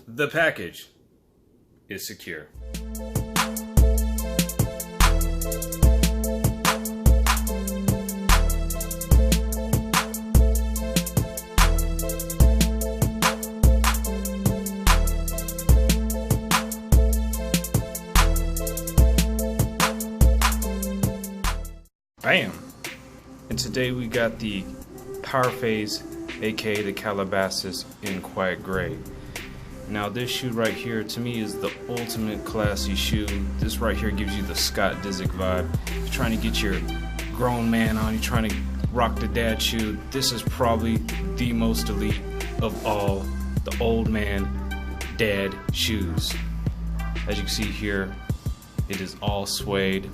The package is secure. Bam! And today we got the Powerphase, aka the Calabasas, in quiet gray. Now this shoe right here to me is the ultimate classy shoe. This right here gives you the Scott Disick vibe. If you're trying to get your grown man on, you're trying to rock the dad shoe, this is probably the most elite of all the old man dad shoes. As you can see here, it is all suede.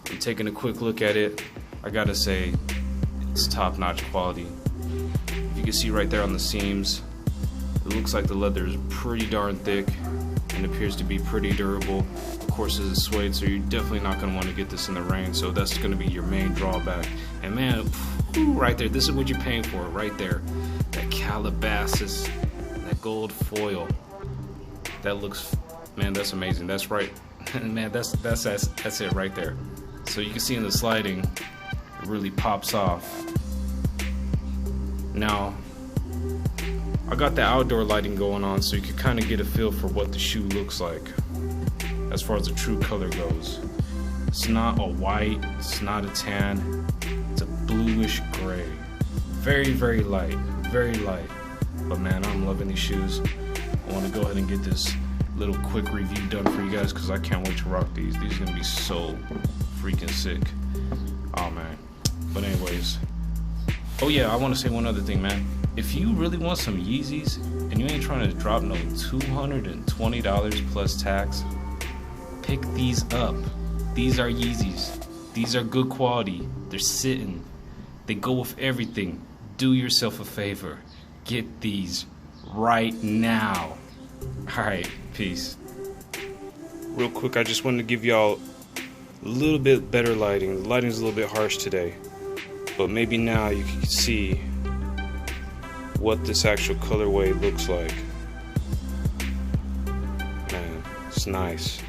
I'm taking a quick look at it. I gotta say, it's top-notch quality. You can see right there on the seams, it looks like the leather is pretty darn thick and appears to be pretty durable. Of course, this is suede, so you're definitely not gonna want to get this in the rain, so that's gonna be your main drawback. And man, right there, this is what you're paying for, right there. That Calabasas, that gold foil. That looks, man, that's amazing. That's right, man. That's it right there. So you can see in the sliding, it really pops off. Now, I got the outdoor lighting going on so you can kind of get a feel for what the shoe looks like as far as the true color goes. It's not a white, it's not a tan, it's a bluish gray. Very, very light, very light. But man, I'm loving these shoes. I want to go ahead and get this little quick review done for you guys because I can't wait to rock these. These are going to be so freaking sick. Oh man. But anyways, oh yeah, I want to say one other thing, man. If you really want some Yeezys and you ain't trying to drop no $220 plus tax, pick these up. These are Yeezys. These are good quality. They're sitting. They go with everything. Do yourself a favor. Get these right now. Alright, peace. Real quick, I just wanted to give y'all a little bit better lighting. The lighting's a little bit harsh today, but maybe now you can see what this actual colorway looks like. Man, it's nice.